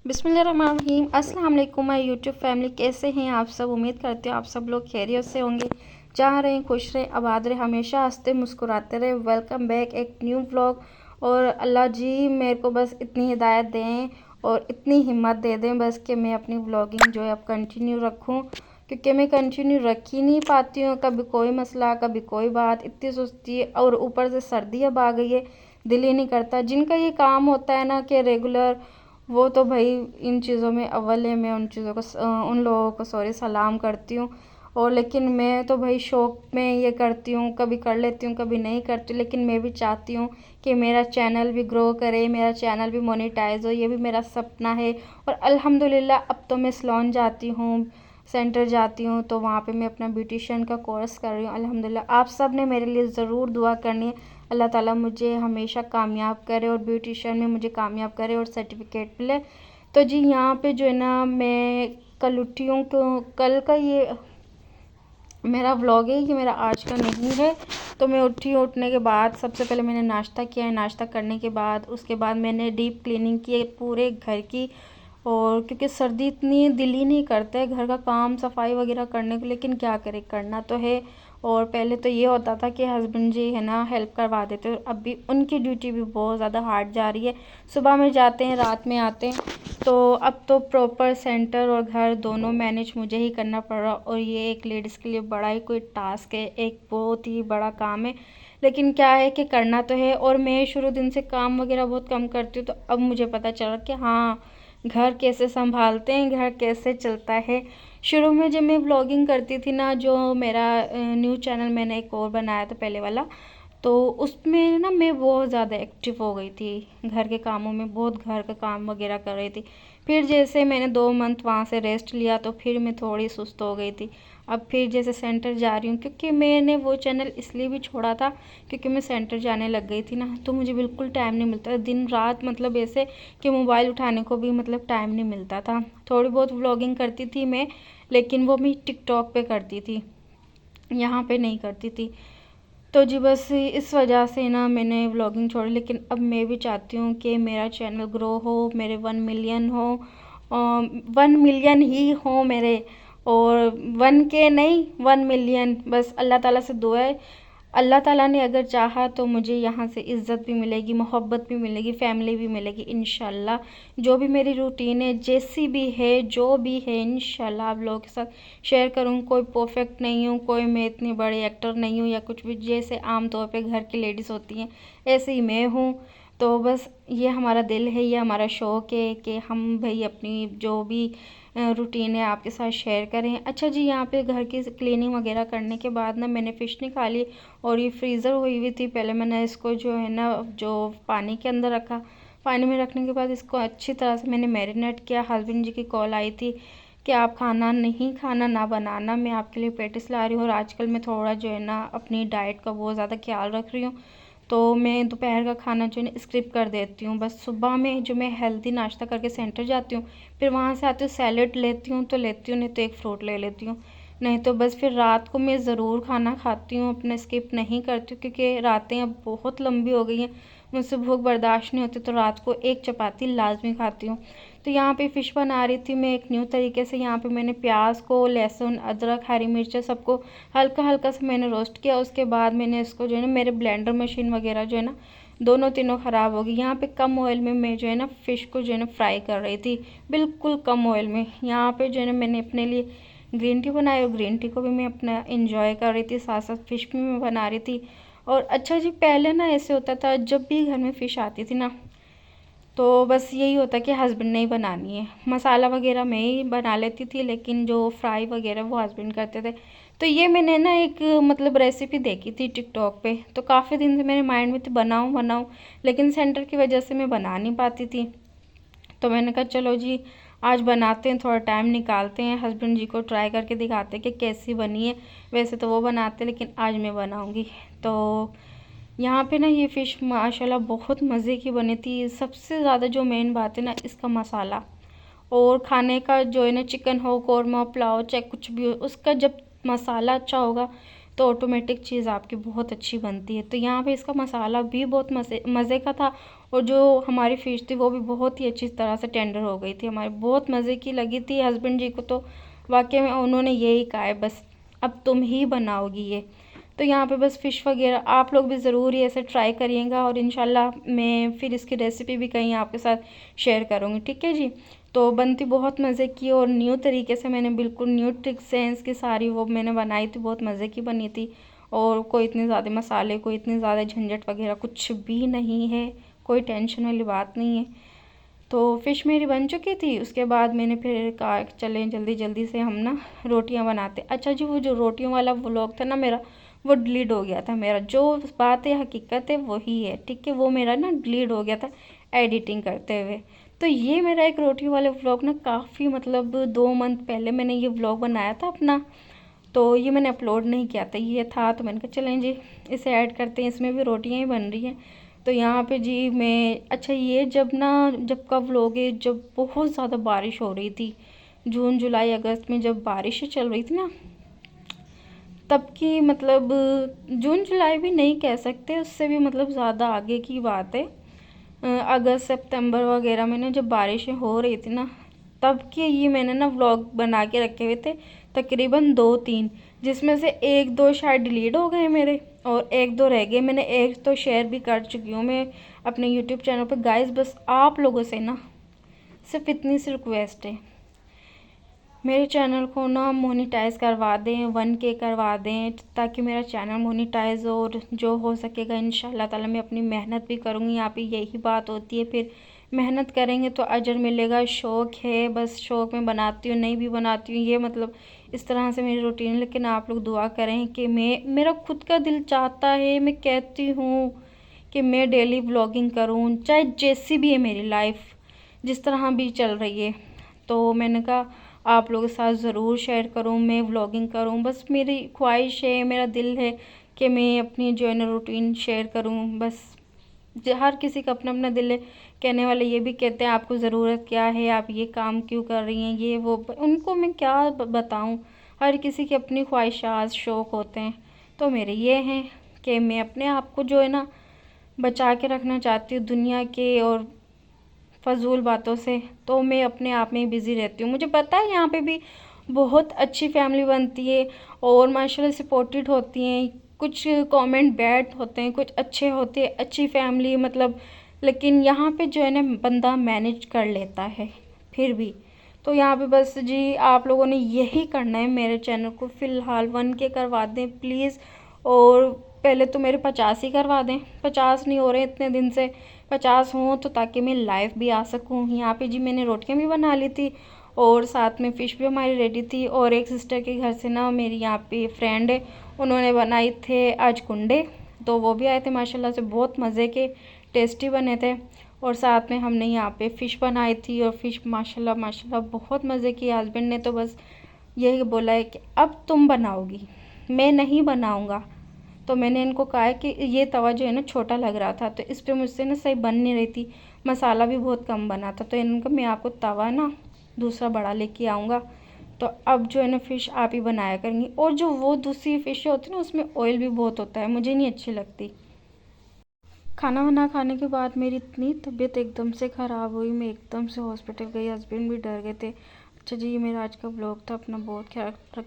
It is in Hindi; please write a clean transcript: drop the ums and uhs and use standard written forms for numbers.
बिस्मिल्लाहिर्रहमानिर्रहीम। अस्सलाम वालेकुम माय यूट्यूब फैमिली, कैसे हैं आप सब। उम्मीद करते हो आप सब लोग खैरियत से होंगे। जहाँ रहें खुश रहें, आबाद रहें, हमेशा हंसते मुस्कुराते रहें। वेलकम बैक एक न्यू व्लॉग। और अल्लाह जी मेरे को बस इतनी हिदायत दें और इतनी हिम्मत दे दें बस कि मैं अपनी व्लॉगिंग जो है अब कंटिन्यू रखूँ, क्योंकि मैं कंटिन्यू रख ही नहीं पाती हूँ। कभी कोई मसला, कभी कोई बात, इतनी सुस्ती, और ऊपर से सर्दी अब आ गई है, दिल ही नहीं करता। जिनका ये काम होता है ना कि रेगुलर, वो तो भाई इन चीज़ों में अव्वल है। मैं उन चीज़ों को उन लोगों को सलाम करती हूँ। और लेकिन मैं तो भाई शौक़ में ये करती हूँ, कभी कर लेती हूँ कभी नहीं करती। लेकिन मैं भी चाहती हूँ कि मेरा चैनल भी ग्रो करे, मेरा चैनल भी मोनेटाइज हो, ये भी मेरा सपना है। और अल्हम्दुलिल्लाह अब तो मैं सैलून जाती हूँ, सेंटर जाती हूँ, तो वहाँ पे मैं अपना ब्यूटिशियन का कोर्स कर रही हूँ अल्हम्दुलिल्लाह। आप सब ने मेरे लिए ज़रूर दुआ करनी है, अल्लाह ताला मुझे हमेशा कामयाब करे और ब्यूटिशियन में मुझे कामयाब करे और सर्टिफिकेट मिले। तो जी यहाँ पे जो है ना, मैं कल उठी हूँ, तो कल का ये मेरा व्लॉग है, ये मेरा आज का नहीं है। तो मैं उठी, उठने के बाद सबसे पहले मैंने नाश्ता किया है। नाश्ता करने के बाद उसके बाद मैंने डीप क्लीनिंग की है पूरे घर की। और क्योंकि सर्दी इतनी है, दिल ही नहीं करता है घर का काम सफाई वगैरह करने को, लेकिन क्या करें, करना तो है। और पहले तो ये होता था कि हस्बैंड जी है ना हेल्प करवा देते, और अब भी उनकी ड्यूटी भी बहुत ज़्यादा हार्ड जा रही है। सुबह में जाते हैं, रात में आते हैं, तो अब तो प्रॉपर सेंटर और घर दोनों मैनेज मुझे ही करना पड़ रहा। और ये एक लेडीज़ के लिए बड़ा ही कोई टास्क है, एक बहुत ही बड़ा काम है। लेकिन क्या है कि करना तो है। और मैं शुरू दिन से काम वगैरह बहुत कम करती हूँ, तो अब मुझे पता चला कि हाँ, घर कैसे संभालते हैं, घर कैसे चलता है। शुरू में जब मैं व्लॉगिंग करती थी ना, जो मेरा न्यू चैनल मैंने एक और बनाया था पहले वाला, तो उसमें ना मैं बहुत ज़्यादा एक्टिव हो गई थी घर के कामों में, बहुत घर का काम वगैरह कर रही थी। फिर जैसे मैंने 2 मंथ वहाँ से रेस्ट लिया, तो फिर मैं थोड़ी सुस्त हो गई थी। अब फिर जैसे सेंटर जा रही हूँ, क्योंकि मैंने वो चैनल इसलिए भी छोड़ा था क्योंकि मैं सेंटर जाने लग गई थी ना, तो मुझे बिल्कुल टाइम नहीं मिलता, दिन रात मतलब ऐसे कि मोबाइल उठाने को भी मतलब टाइम नहीं मिलता था। थोड़ी बहुत व्लॉगिंग करती थी मैं, लेकिन वो मैं टिकटॉक पे करती थी, यहाँ पे नहीं करती थी। तो जी बस इस वजह से ना मैंने व्लॉगिंग छोड़ी। लेकिन अब मैं भी चाहती हूँ कि मेरा चैनल ग्रो हो, मेरे 1 मिलियन हो, 1 मिलियन ही हो मेरे, और 1K नहीं, 1 मिलियन। बस अल्लाह ताला से दुआ है, अल्लाह ताला ने अगर चाहा तो मुझे यहाँ से इज़्ज़त भी मिलेगी, मोहब्बत भी मिलेगी, फैमिली भी मिलेगी इंशाल्लाह। जो भी मेरी रूटीन है, जैसी भी है, जो भी है, इंशाल्लाह आप लोगों के साथ शेयर करूँ। कोई परफेक्ट नहीं हूँ, कोई मैं इतनी बड़ी एक्टर नहीं हूँ या कुछ भी, जैसे आम तौर पे घर की लेडीज़ होती हैं ऐसे ही मैं हूँ। तो बस ये हमारा दिल है, ये हमारा शौक़ है कि हम भाई अपनी जो भी रूटीन है आपके साथ शेयर करें। अच्छा जी, यहाँ पे घर की क्लीनिंग वगैरह करने के बाद ना मैंने फ़िश निकाली, और ये फ्रीज़र हुई हुई थी। पहले मैंने इसको जो है ना, जो पानी के अंदर रखा, पानी में रखने के बाद इसको अच्छी तरह से मैंने मैरिनेट किया। हस्बैंड जी की कॉल आई थी कि आप खाना नहीं खाना, ना बनाना, मैं आपके लिए पेटिस ला रही हूँ। और आजकल मैं थोड़ा जो है ना अपनी डाइट का बहुत ज़्यादा ख्याल रख रही हूँ, तो मैं दोपहर का खाना जो है ना स्किप कर देती हूँ। बस सुबह में जो मैं हेल्दी नाश्ता करके सेंटर जाती हूँ, फिर वहाँ से आती हूँ, सैलेड लेती हूँ तो लेती हूँ, नहीं तो एक फ्रूट ले लेती हूँ, नहीं तो बस फिर रात को मैं ज़रूर खाना खाती हूँ, अपना स्किप नहीं करती हूँ, क्योंकि रातें अब बहुत लंबी हो गई हैं, मुझसे भूख बर्दाश्त नहीं होती, तो रात को एक चपाती लाजमी खाती हूँ। तो यहाँ पे फ़िश बना रही थी मैं एक न्यू तरीके से। यहाँ पे मैंने प्याज को, लहसुन, अदरक, हरी मिर्च सबको हल्का हल्का सा मैंने रोस्ट किया। उसके बाद मैंने इसको जो है ना, मेरे ब्लेंडर मशीन वगैरह जो है ना दोनों तीनों ख़राब हो गई। यहाँ पे कम ऑयल में मैं जो है ना फ़िश को जो है ना फ्राई कर रही थी, बिल्कुल कम ऑयल में। यहाँ पे जो है ना मैंने अपने लिए ग्रीन टी बनाई, और ग्रीन टी को भी मैं अपना इंजॉय कर रही थी, साथ साथ फ़िश भी मैं बना रही थी। और अच्छा जी, पहले ना ऐसे होता था, जब भी घर में फ़िश आती थी ना, तो बस यही होता कि हस्बैंड ने ही बनानी है। मसाला वगैरह मैं ही बना लेती थी, लेकिन जो फ्राई वगैरह वो हस्बैंड करते थे। तो ये मैंने ना एक मतलब रेसिपी देखी थी टिकटॉक पे, तो काफ़ी दिन से मेरे माइंड में थी बनाऊँ बनाऊँ, लेकिन सेंटर की वजह से मैं बना नहीं पाती थी। तो मैंने कहा चलो जी आज बनाते हैं, थोड़ा टाइम निकालते हैं, हस्बैंड जी को ट्राई करके दिखाते हैं कि कैसी बनी है। वैसे तो वो बनाते, लेकिन आज मैं बनाऊँगी। तो यहाँ पे ना ये फ़िश माशाल्लाह बहुत मज़े की बनी थी। सबसे ज़्यादा जो मेन बात है ना, इसका मसाला, और खाने का जो है ना, चिकन हो, कौरमा, पुलाव, चाहे कुछ भी हो, उसका जब मसाला अच्छा होगा तो ऑटोमेटिक चीज़ आपकी बहुत अच्छी बनती है। तो यहाँ पे इसका मसाला भी बहुत मज़े का था, और जो हमारी फ़िश थी वो भी बहुत ही अच्छी तरह से टेंडर हो गई थी हमारी, बहुत मज़े की लगी थी। हस्बैंड जी को तो वाकई में उन्होंने यही कहा है, बस अब तुम ही बनाओगी ये। तो यहाँ पे बस फ़िश वगैरह आप लोग भी ज़रूर ये ऐसे ट्राई करिएगा, और इंशाल्लाह मैं फिर इसकी रेसिपी भी कहीं आपके साथ शेयर करूँगी, ठीक है जी। तो बनती बहुत मज़े की, और न्यू तरीके से मैंने बिल्कुल न्यू ट्रिक से इसकी सारी वो मैंने बनाई थी, बहुत मज़े की बनी थी। और कोई इतने ज़्यादा मसाले, कोई इतनी ज़्यादा झंझट वगैरह कुछ भी नहीं है, कोई टेंशन वाली बात नहीं है। तो फ़िश मेरी बन चुकी थी, उसके बाद मैंने फिर कहा चलें जल्दी जल्दी से हम ना रोटियां बनाते। अच्छा जी, वो जो रोटियों वाला व्लॉग था ना मेरा, वो डिलीट हो गया था मेरा। जो बात है हकीकत है वही है, ठीक है, वो मेरा ना डिलीट हो गया था एडिटिंग करते हुए। तो ये मेरा एक रोटी वाले व्लॉग ना काफ़ी मतलब 2 मंथ पहले मैंने ये व्लॉग बनाया था अपना, तो ये मैंने अपलोड नहीं किया था, ये था तो मैंने कहा चलें जी इसे ऐड करते हैं, इसमें भी रोटियां ही बन रही हैं। तो यहाँ पे जी मैं, अच्छा ये जब का व्लॉग है, जब बहुत ज़्यादा बारिश हो रही थी, जून जुलाई अगस्त में जब बारिशें चल रही थी ना, तब की मतलब, जून जुलाई भी नहीं कह सकते, उससे भी मतलब ज़्यादा आगे की बात है। अगस्त सितंबर वगैरह में ना जब बारिशें हो रही थी ना, तब के ये मैंने ना व्लॉग बना के रखे हुए थे, तकरीबन 2-3, जिसमें से 1-2 शायद डिलीट हो गए मेरे, और 1-2 रह गए। मैंने एक तो शेयर भी कर चुकी हूँ मैं अपने यूट्यूब चैनल पर। गाइस बस आप लोगों से ना सिर्फ इतनी सी रिक्वेस्ट है, मेरे चैनल को ना मोनेटाइज करवा दें, 1K करवा दें, ताकि मेरा चैनल मोनेटाइज हो, और जो हो सकेगा इंशाल्लाह ताला मैं अपनी मेहनत भी करूँगी। यहाँ पे यही बात होती है, फिर मेहनत करेंगे तो अजर मिलेगा। शौक़ है, बस शौक़ में बनाती हूँ, नहीं भी बनाती हूँ, ये मतलब इस तरह से मेरी रूटीन। लेकिन आप लोग दुआ करें कि मेरा खुद का दिल चाहता है, मैं कहती हूँ कि मैं डेली व्लॉगिंग करूँ, चाहे जैसी भी है मेरी लाइफ, जिस तरह भी चल रही है। तो मैंने कहा आप लोगों के साथ ज़रूर शेयर करूं, मैं व्लॉगिंग करूं, बस मेरी ख्वाहिश है, मेरा दिल है कि मैं अपनी जो है ना रूटीन शेयर करूं। बस हर किसी का अपना अपना दिल है, कहने वाले ये भी कहते हैं आपको ज़रूरत क्या है, आप ये काम क्यों कर रही हैं, ये वो, उनको मैं क्या बताऊं, हर किसी की अपनी ख्वाहिशात शौक़ होते हैं। तो मेरे ये हैं कि मैं अपने आप को जो है ना बचा के रखना चाहती हूँ दुनिया के और फ़जूल बातों से। तो मैं अपने आप में ही बिज़ी रहती हूँ। मुझे पता है यहाँ पे भी बहुत अच्छी फैमिली बनती है, और माशाल्लाह सपोर्टेड होती हैं, कुछ कमेंट बैड होते हैं, कुछ अच्छे होते हैं, अच्छी फैमिली मतलब। लेकिन यहाँ पे जो है ना बंदा मैनेज कर लेता है फिर भी। तो यहाँ पे बस जी आप लोगों ने यही करना है, मेरे चैनल को फ़िलहाल 1K करवा दें प्लीज़। और पहले तो मेरे 50 ही करवा दें, 50 नहीं हो रहे इतने दिन से, 50 हों तो ताकि मैं लाइव भी आ सकूं। यहाँ पे जी मैंने रोटियां भी बना ली थी, और साथ में फ़िश भी हमारी रेडी थी। और एक सिस्टर के घर से ना मेरी यहाँ पे फ्रेंड है, उन्होंने बनाए थे आज कुंडे, तो वो भी आए थे माशाल्लाह से, बहुत मज़े के टेस्टी बने थे। और साथ में हमने यहाँ पे फ़िश बनाई थी, और फ़िश माशाल्लाह माशाल्लाह बहुत मज़े की। हस्बैंड ने तो बस यही बोला है कि अब तुम बनाओगी, मैं नहीं बनाऊँगा। तो मैंने इनको कहा है कि ये तवा जो है ना छोटा लग रहा था, तो इस पर मुझसे ना सही बन नहीं रही थी, मसाला भी बहुत कम बना था। तो इनको मैं आपको तवा ना दूसरा बड़ा लेके आऊँगा, तो अब जो है ना फ़िश आप ही बनाया करेंगी। और जो वो दूसरी फ़िश होती है ना उसमें ऑयल भी बहुत होता है, मुझे नहीं अच्छी लगती। खाना वाना खाने के बाद मेरी इतनी तबीयत एकदम से ख़राब हुई, मैं एकदम से हॉस्पिटल गई, हस्बैंड भी डर गए थे। अच्छा जी, ये मेरा आज का ब्लॉग था, अपना बहुत ख्याल रखें।